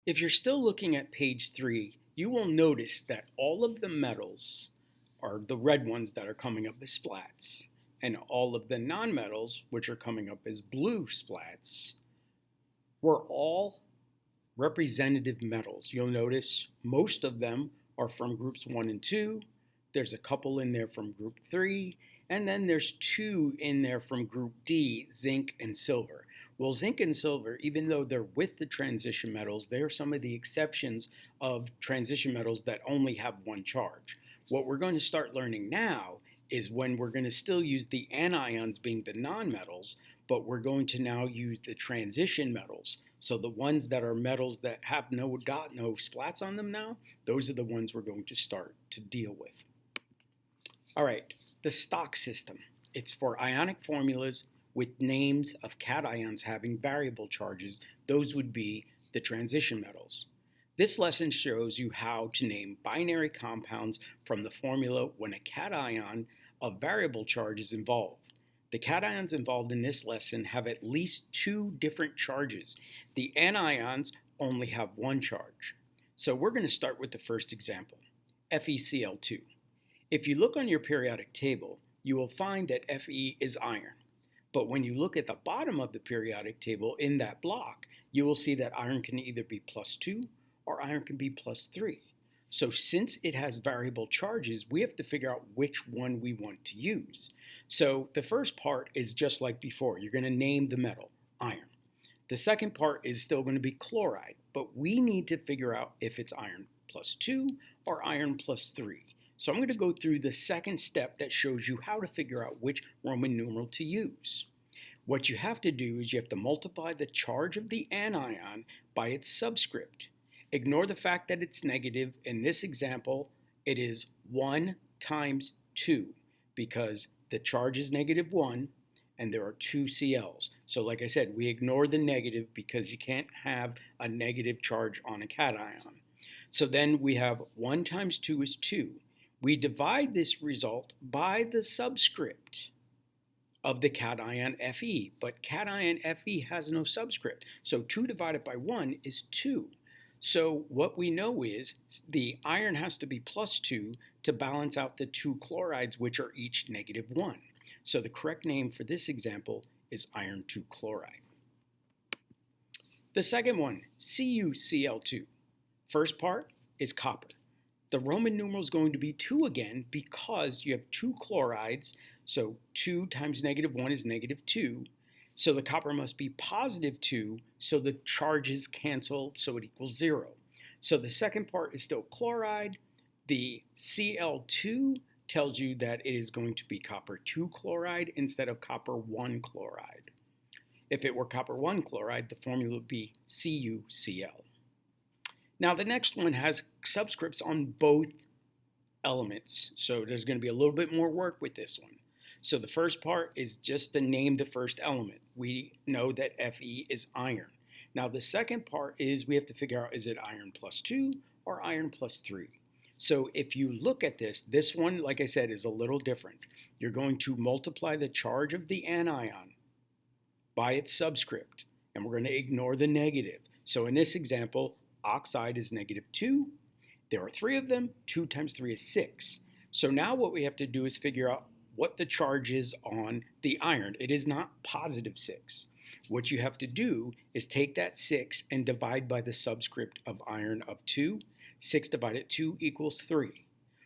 If you're still looking at page 3, you will notice that all of the metals are the red ones that are coming up as splats, and all of the nonmetals, which are coming up as blue splats, were all representative metals. You'll notice most of them are from groups 1 and 2. There's a couple in there from group 3, and then there's 2 in there from group D, zinc and silver. Well, zinc and silver, even though they're with the transition metals, they are some of the exceptions of transition metals that only have one charge. What we're going to start learning now is when we're going to still use the anions being the nonmetals, but we're going to now use the transition metals. So the ones that are metals that have no splats on them now, those are the ones we're going to start to deal with. All right, the stock system. It's for ionic formulas with names of cations having variable charges. Those would be the transition metals. This lesson shows you how to name binary compounds from the formula when a cation of variable charge is involved. The cations involved in this lesson have at least 2 different charges. The anions only have one charge. So we're going to start with the first example, FeCl2. If you look on your periodic table, you will find that Fe is iron. But when you look at the bottom of the periodic table in that block, you will see that iron can either be +2 or iron can be +3. So since it has variable charges, we have to figure out which one we want to use. So the first part is just like before. You're going to name the metal, iron. The second part is still going to be chloride, but we need to figure out if it's iron +2 or iron +3. So I'm going to go through the second step that shows you how to figure out which Roman numeral to use. What you have to do is you have to multiply the charge of the anion by its subscript. Ignore the fact that it's negative. In this example, it is 1 times 2 because the charge is -1 and there are 2 Cl's. So like I said, we ignore the negative because you can't have a negative charge on a cation. So then we have 1 times 2 is 2. We divide this result by the subscript of the cation Fe, but cation Fe has no subscript. So 2 divided by 1 is 2. So what we know is the iron has to be +2 to balance out the 2 chlorides, which are each -1. So the correct name for this example is iron 2 chloride. The second one, CuCl2. First part is copper. The Roman numeral is going to be 2 again because you have 2 chlorides, so 2 times -1 is -2. So the copper must be +2, so the charges cancel, so it equals 0. So the second part is still chloride. The Cl2 tells you that it is going to be copper 2 chloride instead of copper 1 chloride. If it were copper 1 chloride, the formula would be CuCl. Now the next one has subscripts on both elements, so there's going to be a little bit more work with this one. So the first part is just to name the first element. We know that Fe is iron. Now the second part is we have to figure out, is it iron +2 or iron +3? So if you look at this one, like I said, is a little different. You're going to multiply the charge of the anion by its subscript, and we're going to ignore the negative. So in this example, oxide is -2. There are 3 of them. 2 times 3 is 6. So now what we have to do is figure out what the charge is on the iron. It is not +6. What you have to do is take that 6 and divide by the subscript of iron of 2. 6 divided 2 equals 3.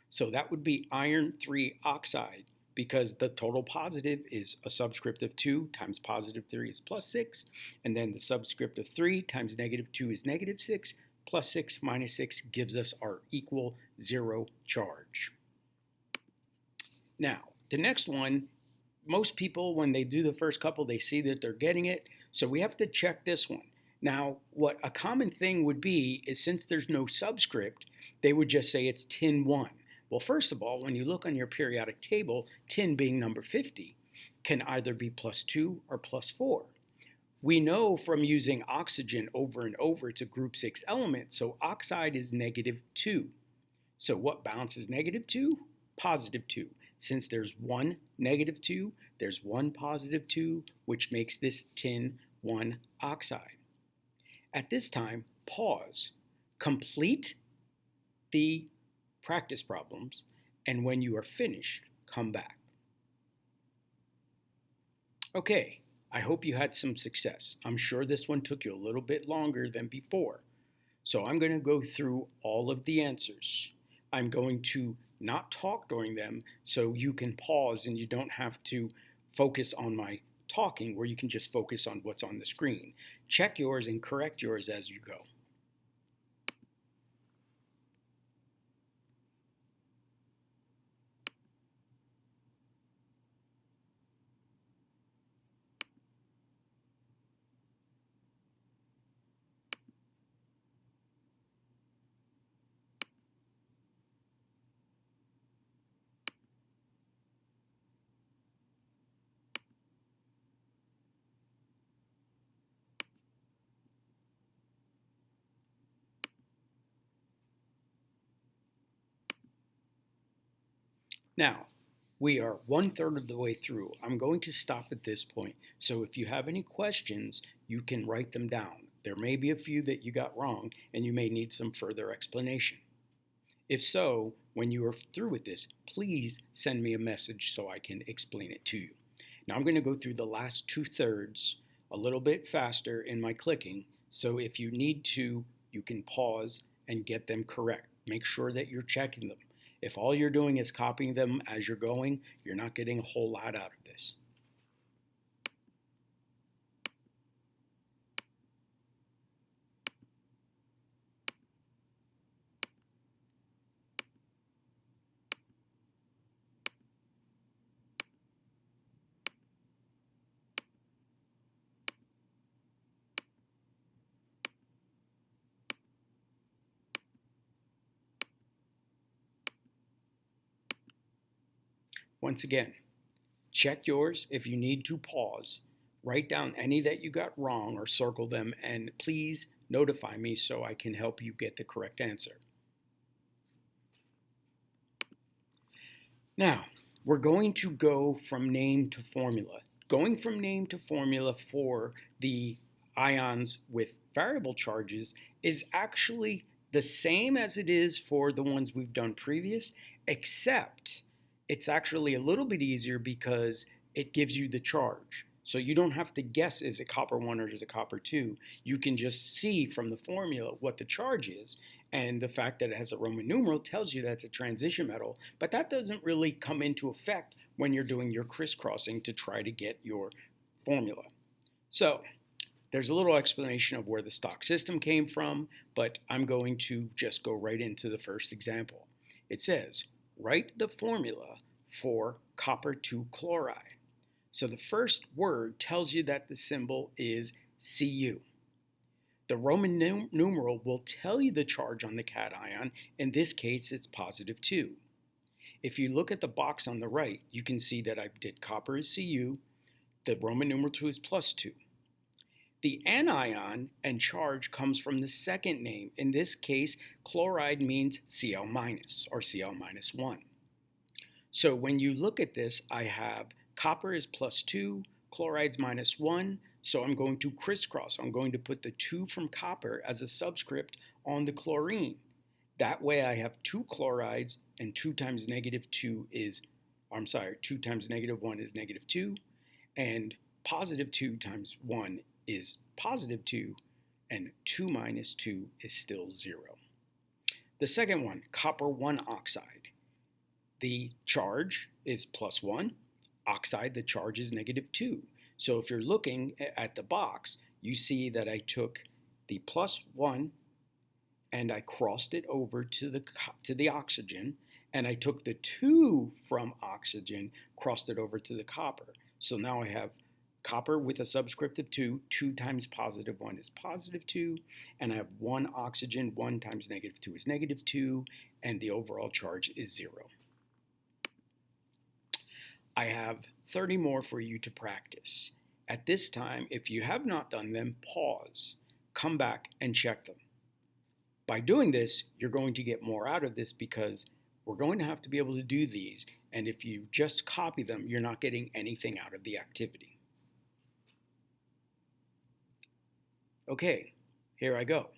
So that would be iron 3 oxide because the total positive is a subscript of 2 times +3 is +6. And then the subscript of 3 times -2 is -6. +6 minus 6 gives us our equal 0 charge. Now, the next one, most people, when they do the first couple, they see that they're getting it. So we have to check this one. Now, what a common thing would be is since there's no subscript, they would just say it's tin 1. Well, first of all, when you look on your periodic table, tin being number 50, can either be +2 or +4. We know from using oxygen over and over it's a group 6 element, so oxide is -2. So what balances -2? +2. Since there's one -2, there's one +2, which makes this tin 1 oxide. At this time, pause, complete the practice problems, and when you are finished, come back. Okay, I hope you had some success. I'm sure this one took you a little bit longer than before. So I'm going to go through all of the answers. I'm going to not talk during them so you can pause and you don't have to focus on my talking, where you can just focus on what's on the screen. Check yours and correct yours as you go. Now, we are 1/3 of the way through. I'm going to stop at this point. So if you have any questions, you can write them down. There may be a few that you got wrong and you may need some further explanation. If so, when you are through with this, please send me a message so I can explain it to you. Now I'm going to go through the last 2/3 a little bit faster in my clicking. So if you need to, you can pause and get them correct. Make sure that you're checking them. If all you're doing is copying them as you're going, you're not getting a whole lot out of this. Once again, check yours. If you need to pause, write down any that you got wrong or circle them, and please notify me so I can help you get the correct answer. Now, we're going to go from name to formula. Going from name to formula for the ions with variable charges is actually the same as it is for the ones we've done previous, except it's actually a little bit easier because it gives you the charge. So you don't have to guess, is it copper 1 or is it copper 2? You can just see from the formula what the charge is. And the fact that it has a Roman numeral tells you that's a transition metal, but that doesn't really come into effect when you're doing your crisscrossing to try to get your formula. So there's a little explanation of where the stock system came from, but I'm going to just go right into the first example. It says, write the formula for copper 2 chloride. So the first word tells you that the symbol is Cu. The Roman numeral will tell you the charge on the cation. In this case, it's positive 2. If you look at the box on the right, you can see that I did copper is Cu, the Roman numeral 2 is plus 2. The anion and charge comes from the second name. In this case, chloride means Cl minus or Cl minus 1. So when you look at this, I have copper is plus 2, chloride's minus 1, so I'm going to crisscross. I'm going to put the 2 from copper as a subscript on the chlorine. That way I have 2 chlorides, and 2 times negative 2 is, 2 times negative 1 is negative 2, and positive 2 times 1 is positive 2, and 2 minus 2 is still 0. The second one, copper 1 oxide. The charge is plus 1. Oxide, the charge is negative 2. So if you're looking at the box, you see that I took the plus 1 and I crossed it over to the oxygen, and I took the 2 from oxygen, crossed it over to the copper. So now I have copper with a subscript of 2. 2 times positive 1 is positive 2, and I have 1 oxygen. 1 times negative 2 is negative 2, and the overall charge is 0. I have 30 more for you to practice. At this time, if you have not done them, pause, come back and check them. By doing this, you're going to get more out of this because we're going to have to be able to do these, and if you just copy them, you're not getting anything out of the activity. Okay, here I go.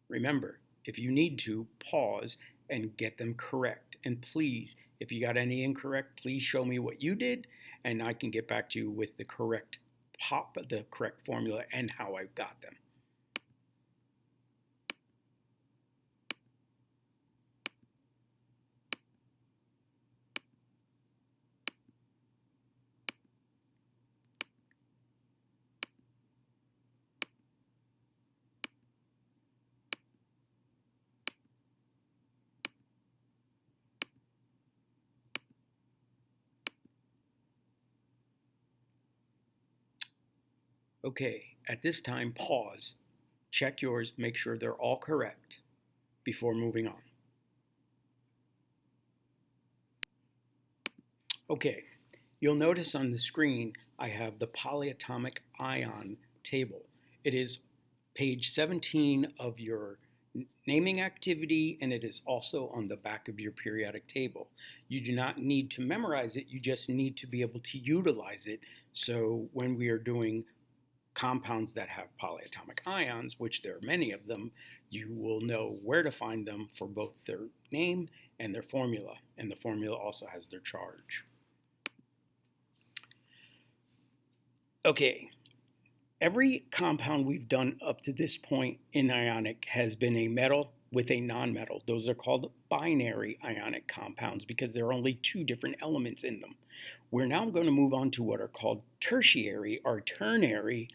Remember, if you need to, pause and get them correct. And please, if you got any incorrect, please show me what you did, and I can get back to you with the correct formula and how I got them. Okay, at this time, pause, check yours, make sure they're all correct before moving on. Okay, you'll notice on the screen I have the Polyatomic Ion Table. It is page 17 of your naming activity, and it is also on the back of your periodic table. You do not need to memorize it, you just need to be able to utilize it. So when we are doing compounds that have polyatomic ions, which there are many of them, you will know where to find them for both their name and their formula. And the formula also has their charge. Okay, every compound we've done up to this point in Ionic has been a metal with a nonmetal. Those are called binary ionic compounds because there are only two different elements in them. We're now going to move on to what are called tertiary or ternary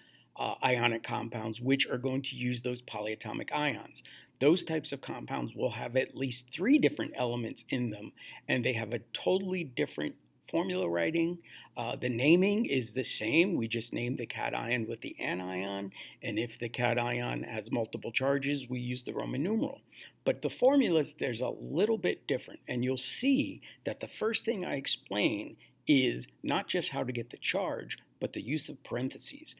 ionic compounds, which are going to use those polyatomic ions. Those types of compounds will have at least 3 different elements in them, and they have a totally different formula writing. The naming is the same. We just name the cation with the anion, and if the cation has multiple charges, we use the Roman numeral. But the formulas, there's a little bit different, and you'll see that the first thing I explain is not just how to get the charge, but the use of parentheses.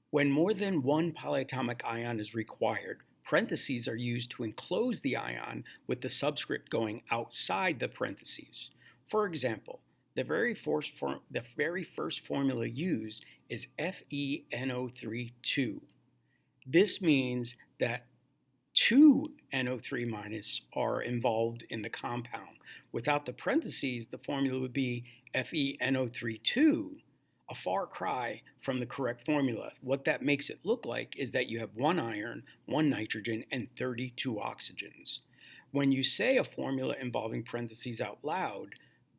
When more than one polyatomic ion is required, parentheses are used to enclose the ion with the subscript going outside the parentheses. For example, the very first formula used is FeNO3 2. This means that 2 NO3- are involved in the compound. Without the parentheses, the formula would be FeNO3 2, a far cry from the correct formula. What that makes it look like is that you have 1 iron, 1 nitrogen, and 32 oxygens. When you say a formula involving parentheses out loud,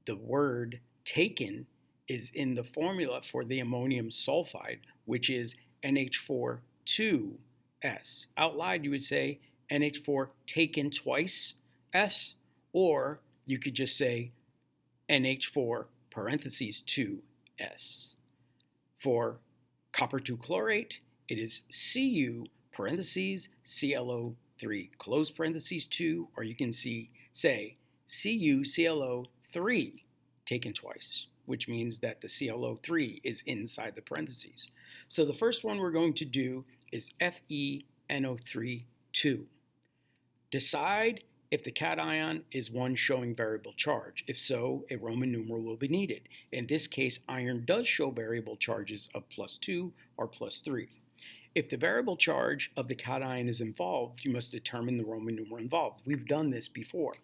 the word taken is in the formula for the ammonium sulfide, which is NH4 2S. Out loud, you would say NH4 taken twice S, or you could just say NH4 parentheses 2S. For copper 2 chlorate, it is Cu parentheses ClO3 close parentheses 2, or you can say CuClO3 taken twice, which means that the ClO3 is inside the parentheses. So the first one we're going to do is FeNO3 2. Decide if the cation is one showing variable charge. If so, a Roman numeral will be needed. In this case, iron does show variable charges of +2 or +3. If the variable charge of the cation is involved, you must determine the Roman numeral involved. We've done this before.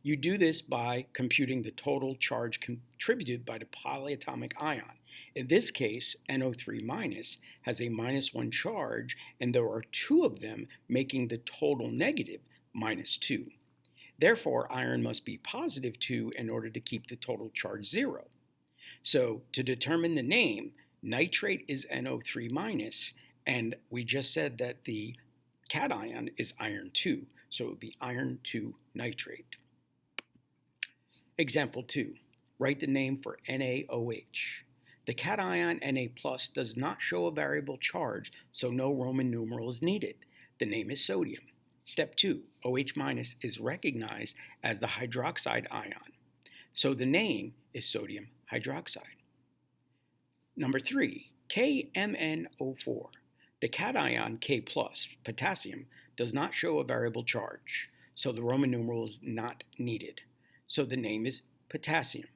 You do this by computing the total charge contributed by the polyatomic ion. In this case, NO3- has a -1 charge, and there are 2 of them, making the total negative -2. Therefore, iron must be +2 in order to keep the total charge 0. So to determine the name, nitrate is NO3-, and we just said that the cation is iron 2, so it would be iron 2 nitrate. Example 2. Write the name for NaOH. The cation Na+ does not show a variable charge, so no Roman numeral is needed. The name is sodium. Step 2, OH- is recognized as the hydroxide ion, so the name is sodium hydroxide. Number 3, KMnO4. The cation K+, potassium, does not show a variable charge, so the Roman numeral is not needed, so the name is potassium.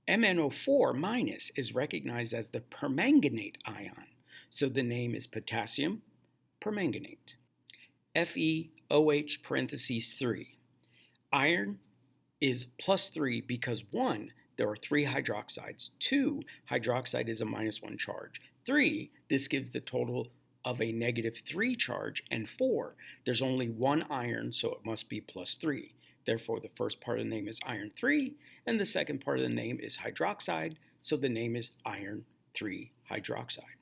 MnO4- is recognized as the permanganate ion, so the name is potassium permanganate. FeOH parentheses 3. Iron is plus 3 because 1, there are 3 hydroxides. 2, hydroxide is a -1 charge. 3, this gives the total of a -3 charge. And 4, there's only 1 iron, so it must be plus 3. Therefore, the first part of the name is iron 3, and the second part of the name is hydroxide, so the name is iron 3 hydroxide.